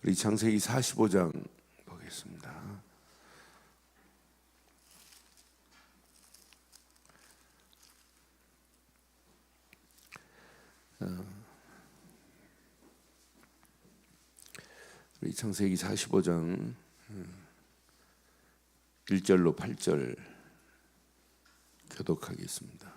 우리 창세기 45장 보겠습니다. 우리 창세기 45장 1절로 8절 교독하겠습니다.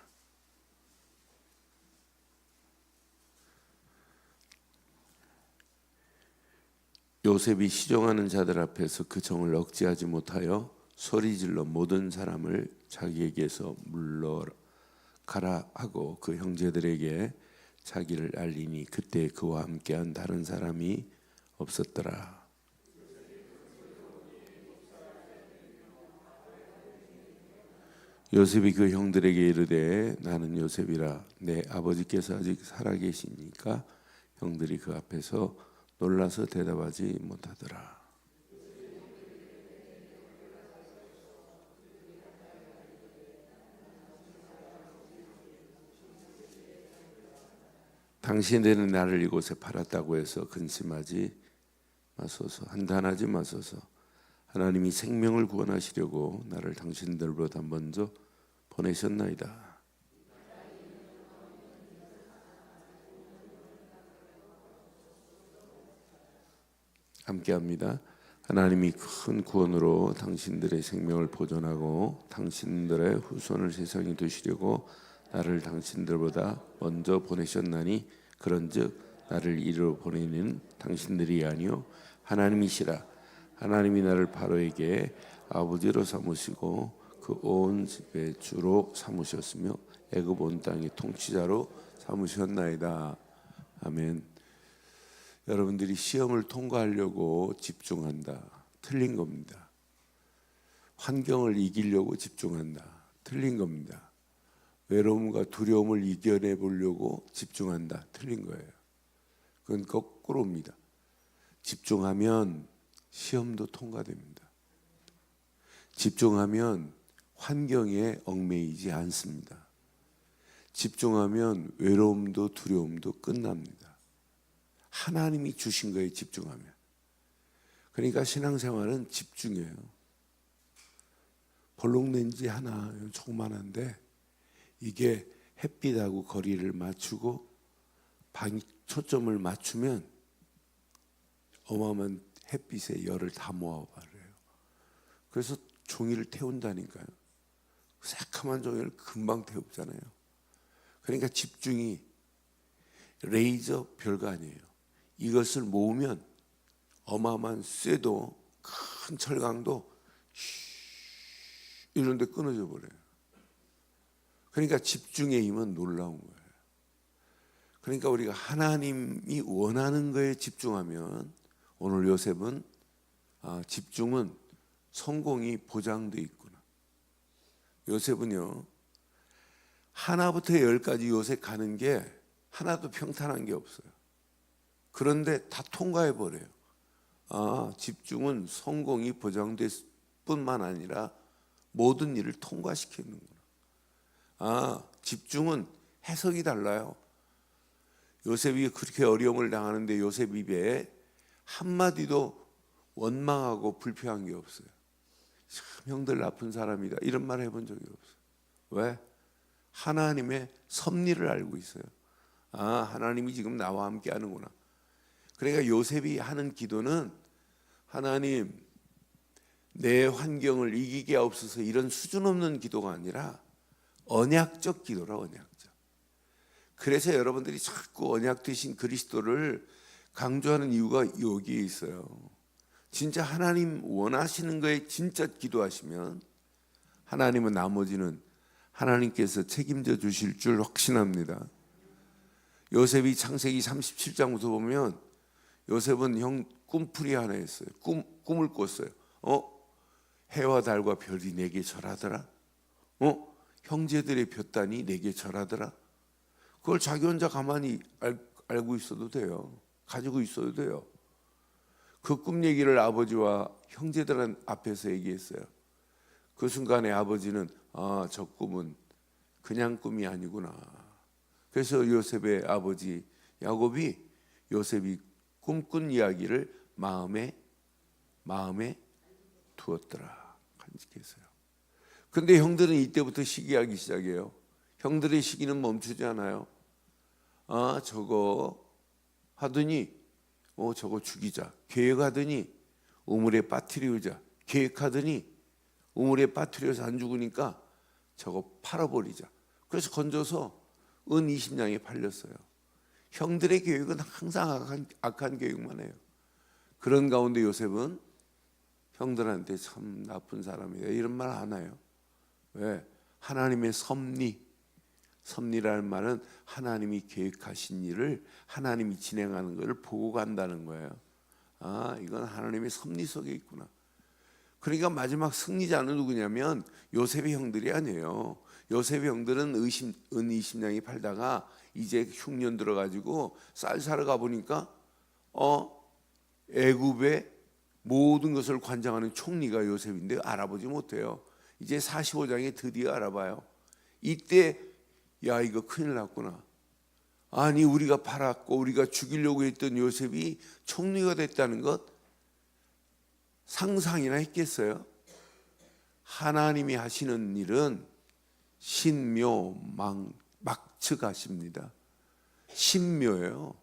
요셉이 시종하는 자들 앞에서 그 정을 억제하지 못하여 소리질러 모든 사람을 자기에게서 물러가라 하고 그 형제들에게 자기를 알리니 그때 그와 함께한 다른 사람이 없었더라. 요셉이 그 형들에게 이르되 나는 요셉이라 내 아버지께서 아직 살아계시니까 형들이 그 앞에서 놀라서 대답하지 못하더라. 당신들은 나를 이곳에 팔았다고 해서 근심하지 마소서, 한탄하지 마소서. 하나님이 생명을 구원하시려고 나를 당신들보다 먼저 보내셨나이다. 함께합니다. 하나님이 큰 구원으로 당신들의 생명을 보존하고 당신들의 후손을 세상에 두시려고 나를 당신들보다 먼저 보내셨나니 그런즉 나를 이리로 보내는 당신들이 아니요 하나님이시라. 하나님이 나를 바로에게 아버지로 삼으시고 그 온 집의 주로 삼으셨으며 애굽 온 땅의 통치자로 삼으셨나이다. 아멘. 여러분들이 시험을 통과하려고 집중한다. 틀린 겁니다. 환경을 이기려고 집중한다. 틀린 겁니다. 외로움과 두려움을 이겨내 보려고 집중한다. 틀린 거예요. 그건 거꾸로입니다. 집중하면 시험도 통과됩니다. 집중하면 환경에 얽매이지 않습니다. 집중하면 외로움도 두려움도 끝납니다. 하나님이 주신 거에 집중하면. 그러니까 신앙생활은 집중이에요. 볼록렌지 하나 조그만한데 이게 햇빛하고 거리를 맞추고 초점을 맞추면 어마어마한 햇빛의 열을 다 모아버려요. 그래서 종이를 태운다니까요. 새카만 종이를 금방 태우잖아요. 그러니까 집중이 레이저 별거 아니에요. 이것을 모으면 어마어마한 쇠도 큰 철강도 이런 데 끊어져 버려요. 그러니까 집중의 힘은 놀라운 거예요. 그러니까 우리가 하나님이 원하는 거에 집중하면 오늘 요셉은 집중은 성공이 보장돼 있구나. 요셉은요 하나부터 10까지 요셉 가는 게 하나도 평탄한 게 없어요. 그런데 다 통과해 버려요. 집중은 성공이 보장됐을 뿐만 아니라 모든 일을 통과시키는구나. 집중은 해석이 달라요. 요셉이 그렇게 어려움을 당하는데 요셉 입에 한마디도 원망하고 불평한 게 없어요. 참 형들 나쁜 사람이다 이런 말 해본 적이 없어요. 왜? 하나님의 섭리를 알고 있어요. 하나님이 지금 나와 함께 하는구나. 그러니까 요셉이 하는 기도는 하나님 내 환경을 이기게 하옵소서 이런 수준 없는 기도가 아니라 언약적 기도라. 언약적. 그래서 여러분들이 자꾸 언약 되신 그리스도를 강조하는 이유가 여기에 있어요. 진짜 하나님 원하시는 거에 진짜 기도하시면 하나님은 나머지는 하나님께서 책임져 주실 줄 확신합니다. 요셉이 창세기 37장부터 보면 요셉은 형 꿈풀이 하나 했어요. 꿈을 꿨어요. 해와 달과 별이 내게 절하더라. 형제들의 볕단이 내게 절하더라. 그걸 자기 혼자 가만히 알고 있어도 돼요. 가지고 있어도 돼요. 그 꿈 얘기를 아버지와 형제들 앞에서 얘기했어요. 그 순간에 아버지는 저 꿈은 그냥 꿈이 아니구나. 그래서 요셉의 아버지 야곱이 요셉이 꿈꾼 이야기를 마음에 두었더라. 간직했어요. 근데 형들은 이때부터 시기하기 시작해요. 형들의 시기는 멈추지 않아요. 저거 하더니 저거 죽이자. 계획하더니 우물에 빠뜨리자. 계획하더니 우물에 빠뜨려서 안 죽으니까 저거 팔아버리자. 그래서 건져서 은 20냥에 팔렸어요. 형들의 계획은 항상 악한 계획만 해요. 그런 가운데 요셉은 형들한테 참 나쁜 사람이다 이런 말 안 해요. 왜? 하나님의 섭리라는 말은 하나님이 계획하신 일을 하나님이 진행하는 것을 보고 간다는 거예요. 이건 하나님의 섭리 속에 있구나. 그러니까 마지막 승리자는 누구냐면 요셉의 형들이 아니에요. 요셉의 형들은 은 20냥이 팔다가 이제 흉년 들어가지고 쌀 사러 가보니까 애굽의 모든 것을 관장하는 총리가 요셉인데 알아보지 못해요. 이제 45장에 드디어 알아봐요. 이때 야 이거 큰일 났구나. 아니 우리가 팔았고 우리가 죽이려고 했던 요셉이 총리가 됐다는 것 상상이나 했겠어요? 하나님이 하시는 일은 신묘막측하십니다. 신묘예요.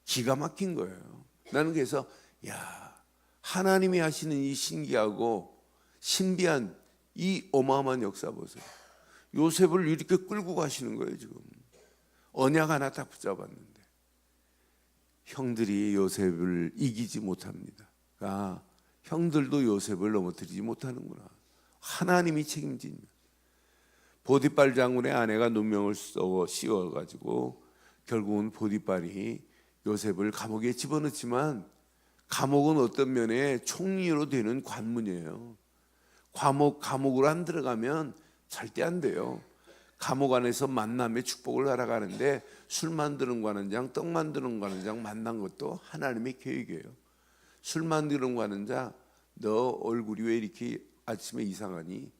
기가 막힌 거예요. 나는 그래서 하나님이 하시는 이 신기하고 신비한 이 어마어마한 역사 보세요. 요셉을 이렇게 끌고 가시는 거예요. 지금 언약 하나 딱 붙잡았는데 형들이 요셉을 이기지 못합니다. 형들도 요셉을 넘어뜨리지 못하는구나. 하나님이 책임집니다. 보디발 장군의 아내가 누명을 씌워가지고 결국은 보디발이 요셉을 감옥에 집어넣지만 감옥은 어떤 면에 총리로 되는 관문이에요. 감옥으로 안 들어가면 절대 안 돼요. 감옥 안에서 만남의 축복을 알아가는데 술 만드는 관원장, 떡 만드는 관원장 만난 것도 하나님의 계획이에요. 술 만드는 관원장, 너 얼굴이 왜 이렇게 아침에 이상하니?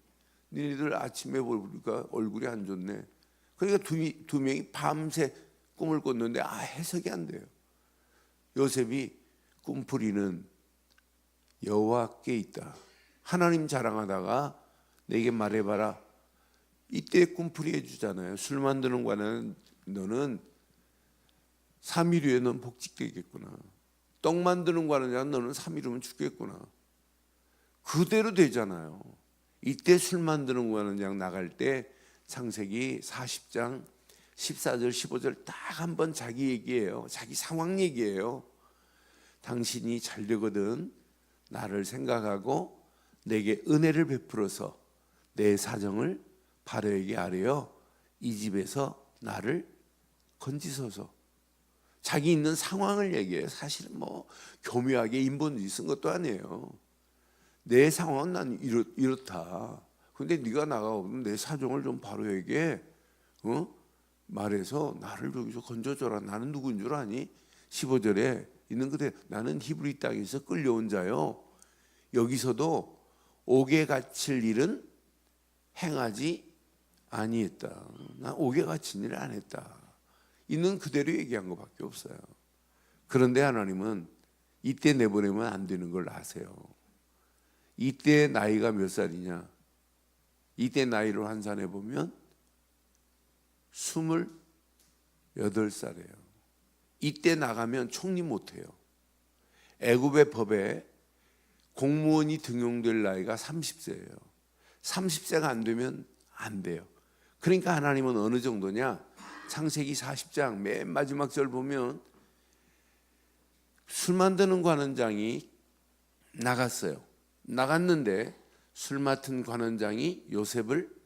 너희들 아침에 보니까 얼굴이 안 좋네. 그러니까 두 명이 밤새 꿈을 꿨는데 해석이 안 돼요. 요셉이 꿈풀이는 여호와께 있다. 하나님 자랑하다가 내게 말해봐라. 이때 꿈풀이 해주잖아요. 술 만드는 관은 너는 3일 후에 넌 복직되겠구나. 떡 만드는 관은 너는 3일 후면 죽겠구나. 그대로 되잖아요. 이때 술 만드는 관은 나갈 때 창세기 40장 14절 15절 딱 한번 자기 얘기예요. 자기 상황 얘기예요. 당신이 잘 되거든 나를 생각하고 내게 은혜를 베풀어서 내 사정을 바로에게 아뢰어 이 집에서 나를 건지소서. 자기 있는 상황을 얘기해요. 사실은 교묘하게 인본주의 쓴 것도 아니에요. 내 상황은 난 이렇다. 근데 네가 나가면 내 사정을 좀 바로에게 말해서 나를 여기서 건져줘라. 나는 누구인 줄 아니? 15절에 있는 그대 나는 히브리 땅에서 끌려온 자요. 여기서도 옥에 갇힐 일은 행하지 아니했다. 난 옥에 갇힌 일을 안 했다. 있는 그대로 얘기한 것밖에 없어요. 그런데 하나님은 이때 내보내면 안 되는 걸 아세요. 이때 나이가 몇 살이냐? 이때 나이로 환산해 보면 28살이에요. 이때 나가면 총리 못해요. 애굽의 법에 공무원이 등용될 나이가 30세예요. 30세가 안 되면 안 돼요. 그러니까 하나님은 어느 정도냐? 창세기 40장 맨 마지막 절 보면 술 만드는 관원장이 나갔어요. 나갔는데 술 맡은 관원장이 요셉을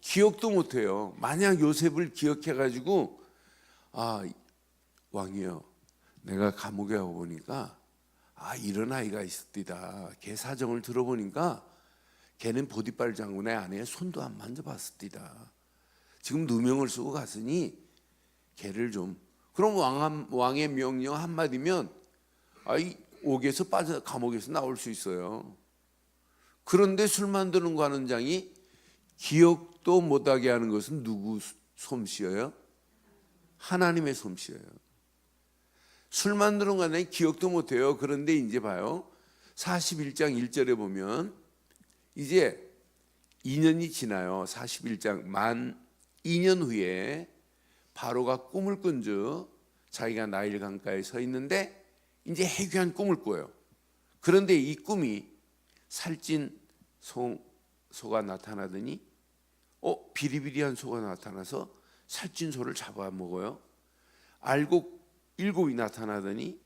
기억도 못해요. 만약 요셉을 기억해가지고 왕이요, 내가 감옥에 와보니까 이런 아이가 있었디다. 걔 사정을 들어보니까 걔는 보디발 장군의 아내의 손도 안 만져봤었디다. 지금 누명을 쓰고 갔으니 걔를 좀. 그럼 왕의 명령 한마디면 옥에서 감옥에서 나올 수 있어요. 그런데 술 만드는 관원장이 기억도 못하게 하는 것은 누구 솜씨예요? 하나님의 솜씨예요. 술 만드는 거는 기억도 못해요. 그런데 이제 봐요. 41장 1절에 보면 이제 2년이 지나요. 41장 만 2년 후에 바로가 꿈을 꾼즉 자기가 나일 강가에 서 있는데 이제 해괴한 꿈을 꿔요. 그런데 이 꿈이 살찐 소가 나타나더니 비리비리한 소가 나타나서 살찐 소를 잡아먹어요. 알곡 7이 나타나더니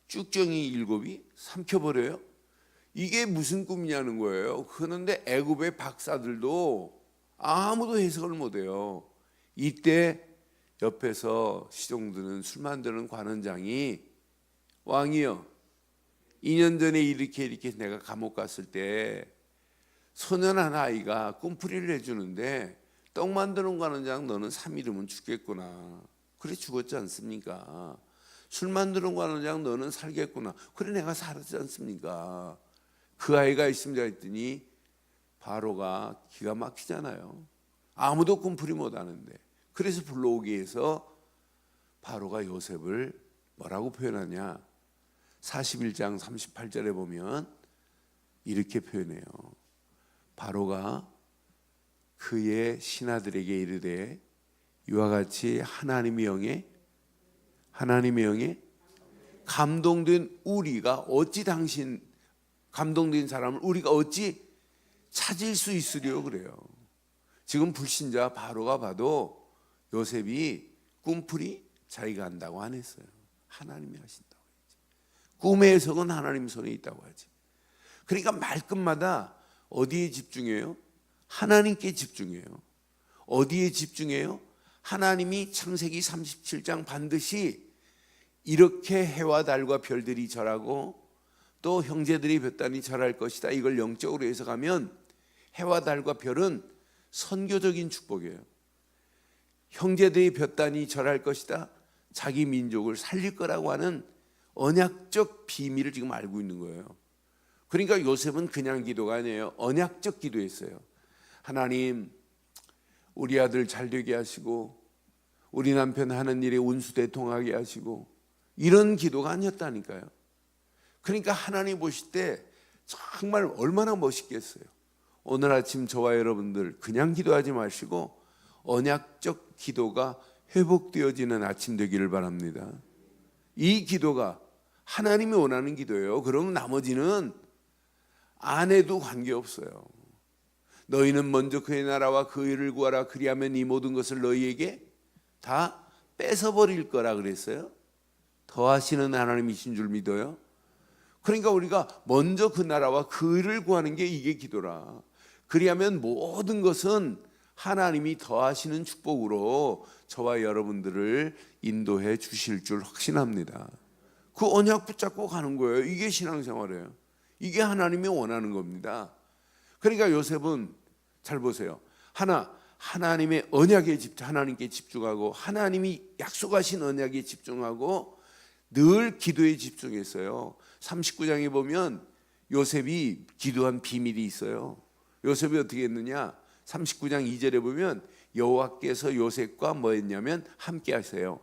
쭉정이 7이 삼켜버려요. 이게 무슨 꿈이냐는 거예요. 그런데 애굽의 박사들도 아무도 해석을 못해요. 이때 옆에서 시종드는 술 만드는 관원장이 왕이여, 2년 전에 이렇게 내가 감옥 갔을 때 소년한 아이가 꿈풀이를 해주는데 떡 만드는 관원장 너는 3일이면 죽겠구나. 그래 죽었지 않습니까? 술 만드는 관원장 너는 살겠구나. 그래 내가 살았지 않습니까? 그 아이가 있습니다 했더니 바로가 기가 막히잖아요. 아무도 꿈풀이 못하는데. 그래서 불러오기 위해서 바로가 요셉을 뭐라고 표현하냐. 41장 38절에 보면 이렇게 표현해요. 바로가 그의 신하들에게 이르되 이와 같이 하나님의 영에 감동된 우리가 어찌 감동된 사람을 우리가 어찌 찾을 수 있으려 그래요. 지금 불신자 바로가 봐도 요셉이 꿈풀이 자기가 한다고 안 했어요. 하나님이 하신다고 했지. 꿈의 해석은 하나님 손에 있다고 하지. 그러니까 말끝마다 어디에 집중해요? 하나님께 집중해요. 어디에 집중해요? 하나님이 창세기 37장 반드시 이렇게 해와 달과 별들이 절하고 또 형제들이 볕단이 절할 것이다. 이걸 영적으로 해석하면 해와 달과 별은 선교적인 축복이에요. 형제들이 볕단이 절할 것이다. 자기 민족을 살릴 거라고 하는 언약적 비밀을 지금 알고 있는 거예요. 그러니까 요셉은 그냥 기도가 아니에요. 언약적 기도했어요. 하나님, 우리 아들 잘 되게 하시고 우리 남편 하는 일에 운수대통하게 하시고, 이런 기도가 아니었다니까요. 그러니까 하나님 보실 때 정말 얼마나 멋있겠어요. 오늘 아침 저와 여러분들 그냥 기도하지 마시고 언약적 기도가 회복되어지는 아침 되기를 바랍니다. 이 기도가 하나님이 원하는 기도예요. 그러면 나머지는 안 해도 관계없어요. 너희는 먼저 그의 나라와 그 의를 구하라. 그리하면 이 모든 것을 너희에게 다 뺏어버릴 거라 그랬어요. 더하시는 하나님이신 줄 믿어요. 그러니까 우리가 먼저 그 나라와 그 의를 구하는 게 이게 기도라. 그리하면 모든 것은 하나님이 더하시는 축복으로 저와 여러분들을 인도해 주실 줄 확신합니다. 그 언약 붙잡고 가는 거예요. 이게 신앙생활이에요. 이게 하나님이 원하는 겁니다. 그러니까 요셉은 잘 보세요. 하나님의 언약에 하나님께 집중하고 하나님이 약속하신 언약에 집중하고 늘 기도에 집중했어요. 39장에 보면 요셉이 기도한 비밀이 있어요. 요셉이 어떻게 했느냐? 39장 2절에 보면 여호와께서 요셉과 뭐 했냐면 함께 하세요.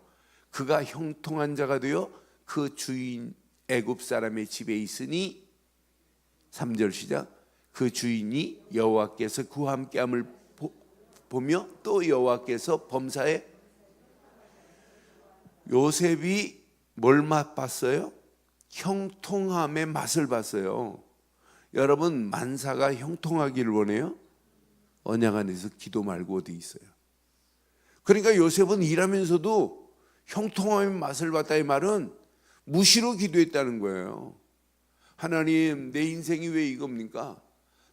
그가 형통한 자가 되어 그 주인 애굽 사람의 집에 있으니 3절 시작. 그 주인이 여호와께서 그와 함께함을 보며 또 여호와께서 범사에 요셉이 뭘 맛봤어요? 형통함의 맛을 봤어요. 여러분 만사가 형통하기를 원해요? 언약 안에서 기도 말고 어디 있어요? 그러니까 요셉은 일하면서도 형통함의 맛을 봤다. 이 말은 무시로 기도했다는 거예요. 하나님, 내 인생이 왜 이겁니까?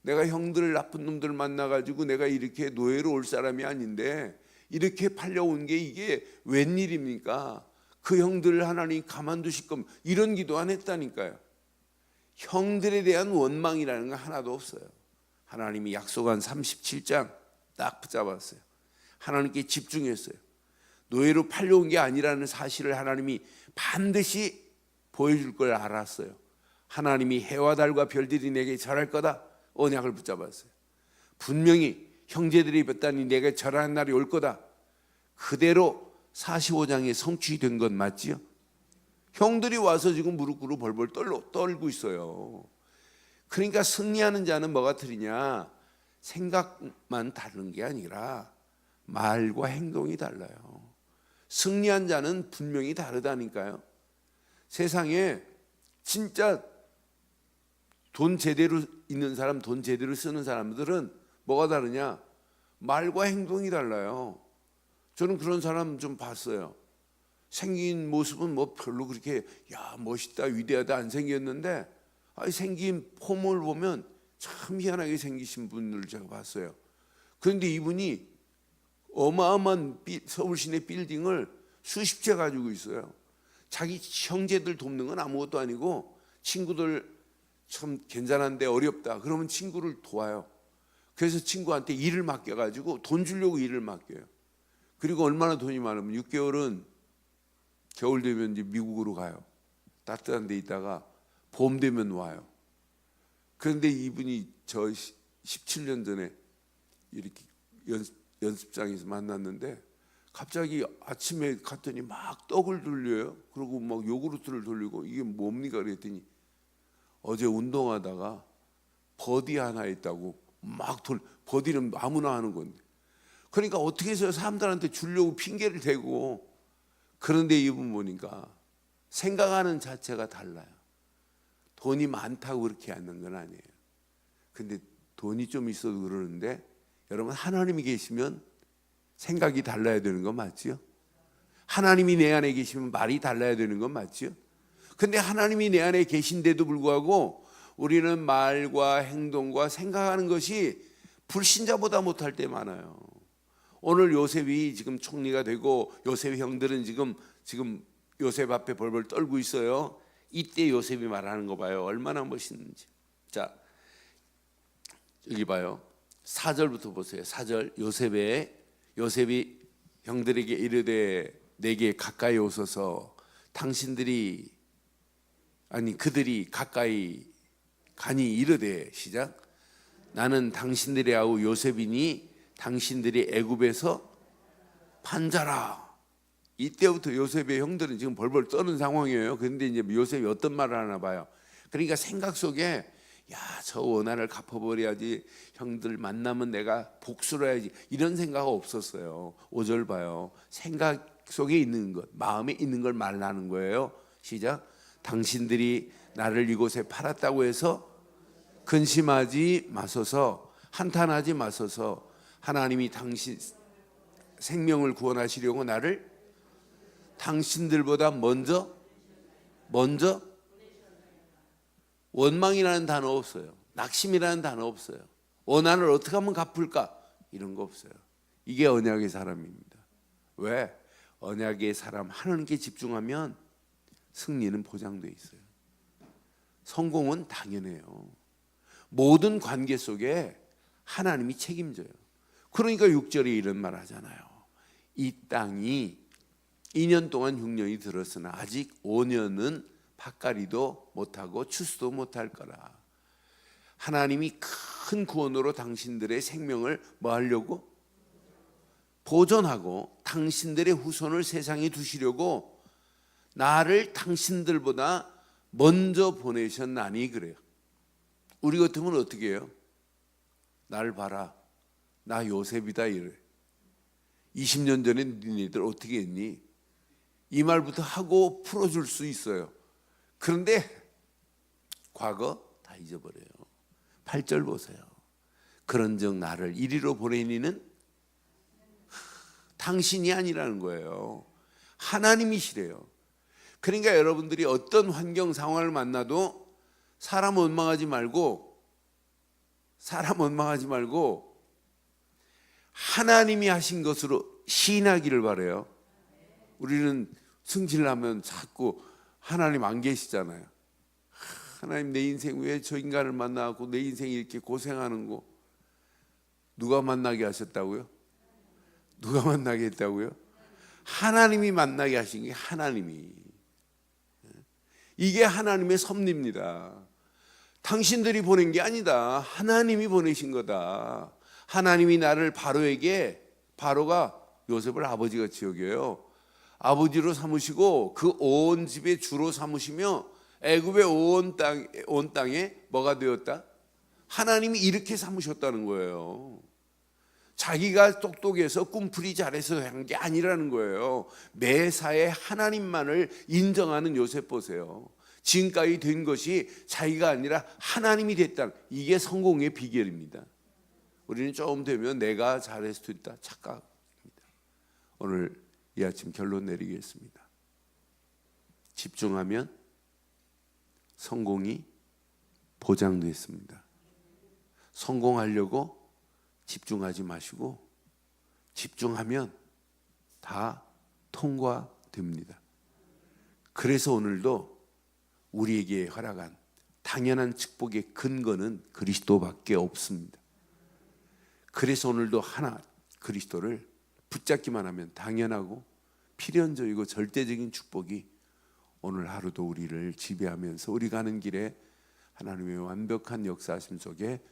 내가 형들 나쁜 놈들 만나가지고 내가 이렇게 노예로 올 사람이 아닌데 이렇게 팔려온 게 이게 웬일입니까? 그 형들을 하나님 가만두실 겁니다. 이런 기도 안 했다니까요. 형들에 대한 원망이라는 건 하나도 없어요. 하나님이 약속한 37장 딱 붙잡았어요. 하나님께 집중했어요. 노예로 팔려온 게 아니라는 사실을 하나님이 반드시 보여줄 걸 알았어요. 하나님이 해와 달과 별들이 내게 절할 거다. 언약을 붙잡았어요. 분명히 형제들이 볕단이 내게 절하는 날이 올 거다. 그대로 45장에 성취된 건 맞지요? 형들이 와서 지금 무릎 꿇고 벌벌 떨고 있어요. 그러니까 승리하는 자는 뭐가 틀리냐? 생각만 다른 게 아니라 말과 행동이 달라요. 승리한 자는 분명히 다르다니까요. 세상에 진짜 돈 제대로 있는 사람, 돈 제대로 쓰는 사람들은 뭐가 다르냐? 말과 행동이 달라요. 저는 그런 사람 좀 봤어요. 생긴 모습은 뭐 별로 그렇게 야 멋있다 위대하다 안 생겼는데 생긴 폼을 보면 참 희한하게 생기신 분을 제가 봤어요. 그런데 이분이 어마어마한 서울 시내 빌딩을 수십 채 가지고 있어요. 자기 형제들 돕는 건 아무것도 아니고 친구들 참 괜찮은데 어렵다 그러면 친구를 도와요. 그래서 친구한테 일을 맡겨가지고 돈 주려고 일을 맡겨요. 그리고 얼마나 돈이 많으면 6개월은 겨울 되면 이제 미국으로 가요. 따뜻한 데 있다가 봄 되면 와요. 그런데 이분이 저 17년 전에 이렇게 연습장에서 만났는데 갑자기 아침에 갔더니 막 떡을 돌려요. 그리고 막 요구르트를 돌리고 이게 뭡니까 그랬더니 어제 운동하다가 버디 하나 했다고 막 버디는 아무나 하는 건데 그러니까 어떻게 해서 사람들한테 주려고 핑계를 대고 그런데 이분 보니까 생각하는 자체가 달라요. 돈이 많다고 그렇게 하는 건 아니에요. 근데 돈이 좀 있어도 그러는데 여러분 하나님이 계시면 생각이 달라야 되는 건 맞지요? 하나님이 내 안에 계시면 말이 달라야 되는 건 맞지요? 근데 하나님이 내 안에 계신데도 불구하고 우리는 말과 행동과 생각하는 것이 불신자보다 못할 때 많아요. 오늘 요셉이 지금 총리가 되고 요셉 형들은 지금 요셉 앞에 벌벌 떨고 있어요. 이때 요셉이 말하는 거 봐요. 얼마나 멋있는지. 자, 여기 봐요. 4절부터 보세요. 4절 요셉이 형들에게 이르되 내게 가까이 오소서 그들이 가까이 가니 이르되 시작 나는 당신들의 아우 요셉이니 당신들이 애굽에서 판자라. 이때부터 요셉의 형들은 지금 벌벌 떠는 상황이에요. 그런데 이제 요셉이 어떤 말을 하나 봐요. 그러니까 생각 속에 야, 저 원한을 갚아버려야지 형들 만나면 내가 복수를 해야지 이런 생각 없었어요. 5절 봐요. 생각 속에 있는 것 마음에 있는 걸 말하는 거예요. 시작 당신들이 나를 이곳에 팔았다고 해서 근심하지 마소서 한탄하지 마소서 하나님이 당신 생명을 구원하시려고 나를 당신들보다 먼저 원망이라는 단어 없어요. 낙심이라는 단어 없어요. 원한을 어떻게 하면 갚을까 이런 거 없어요. 이게 언약의 사람입니다. 왜? 언약의 사람 하나님께 집중하면 승리는 보장돼 있어요. 성공은 당연해요. 모든 관계 속에 하나님이 책임져요. 그러니까 6절에 이런 말 하잖아요. 이 땅이 2년 동안 흉년이 들었으나 아직 5년은 밭갈이도 못하고 추수도 못할 거라. 하나님이 큰 구원으로 당신들의 생명을 뭐 하려고? 보존하고 당신들의 후손을 세상에 두시려고 나를 당신들보다 먼저 보내셨나니 그래요. 우리 같으면 어떻게 해요? 날 봐라. 나 요셉이다 이래. 20년 전에 니네들 어떻게 했니? 이 말부터 하고 풀어줄 수 있어요. 그런데 과거 다 잊어버려요. 8절 보세요. 그런즉 나를 이리로 보내니는 당신이 아니라는 거예요. 하나님이시래요. 그러니까 여러분들이 어떤 환경 상황을 만나도 사람 원망하지 말고 하나님이 하신 것으로 시인하기를 바라요. 우리는 승질나면 자꾸 하나님 안 계시잖아요. 하나님 내 인생 왜 저 인간을 만나고 내 인생이 이렇게 고생하는 거 누가 만나게 하셨다고요? 누가 만나게 했다고요? 하나님이 만나게 하신 게 하나님이. 이게 하나님의 섭리입니다. 당신들이 보낸 게 아니다. 하나님이 보내신 거다. 하나님이 나를 바로가 요셉을 아버지같이 여겨요. 아버지로 삼으시고 그 온 집의 주로 삼으시며 애굽의 온 땅에 뭐가 되었다? 하나님이 이렇게 삼으셨다는 거예요. 자기가 똑똑해서 꿈풀이 잘해서 한 게 아니라는 거예요. 매사에 하나님만을 인정하는 요셉 보세요. 지금까지 된 것이 자기가 아니라 하나님이 됐다. 이게 성공의 비결입니다. 우리는 조금 되면 내가 잘할 수도 있다 착각입니다. 오늘 이 아침 결론 내리겠습니다. 집중하면 성공이 보장됐습니다. 성공하려고 집중하지 마시고 집중하면 다 통과됩니다. 그래서 오늘도 우리에게 허락한 당연한 축복의 근거는 그리스도밖에 없습니다. 그래서 오늘도 하나 그리스도를 붙잡기만 하면 당연하고 필연적이고 절대적인 축복이 오늘 하루도 우리를 지배하면서 우리 가는 길에 하나님의 완벽한 역사하심 속에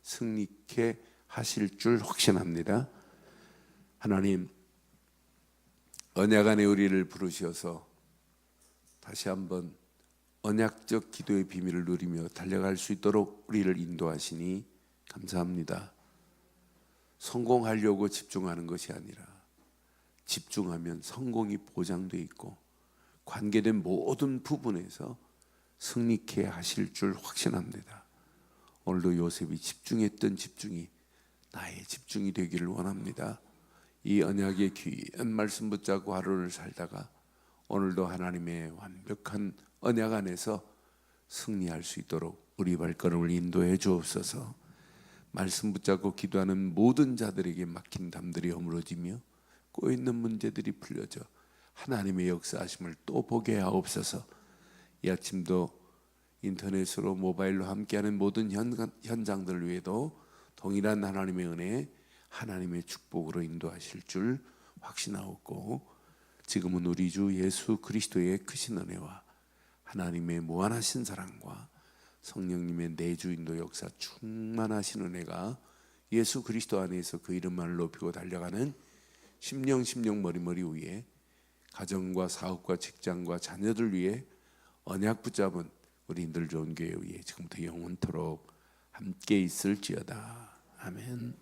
승리케 하실 줄 확신합니다. 하나님, 언약 안에 우리를 부르셔서 다시 한번 언약적 기도의 비밀을 누리며 달려갈 수 있도록 우리를 인도하시니 감사합니다. 성공하려고 집중하는 것이 아니라 집중하면 성공이 보장되어 있고 관계된 모든 부분에서 승리케 하실 줄 확신합니다. 오늘도 요셉이 집중했던 집중이 나의 집중이 되기를 원합니다. 이 언약의 귀한 말씀 붙잡고 하루를 살다가 오늘도 하나님의 완벽한 언약 안에서 승리할 수 있도록 우리 발걸음을 인도해 주옵소서. 말씀 붙잡고 기도하는 모든 자들에게 막힌 담들이 허물어지며 꼬여있는 문제들이 풀려져 하나님의 역사하심을 또 보게 하옵소서. 이 아침도 인터넷으로 모바일로 함께하는 모든 현장들 위에도 동일한 하나님의 은혜, 하나님의 축복으로 인도하실 줄 확신하옵고 지금은 우리 주 예수 그리스도의 크신 은혜와 하나님의 무한하신 사랑과 성령님의 내주 인도 역사 충만하신 은혜가 예수 그리스도 안에서 그 이름만을 높이고 달려가는 심령 머리머리 위에 가정과 사업과 직장과 자녀들 위해 언약 붙잡은 우리들 좋은 교회 위에 지금부터 영원토록 함께 있을지어다. 아멘.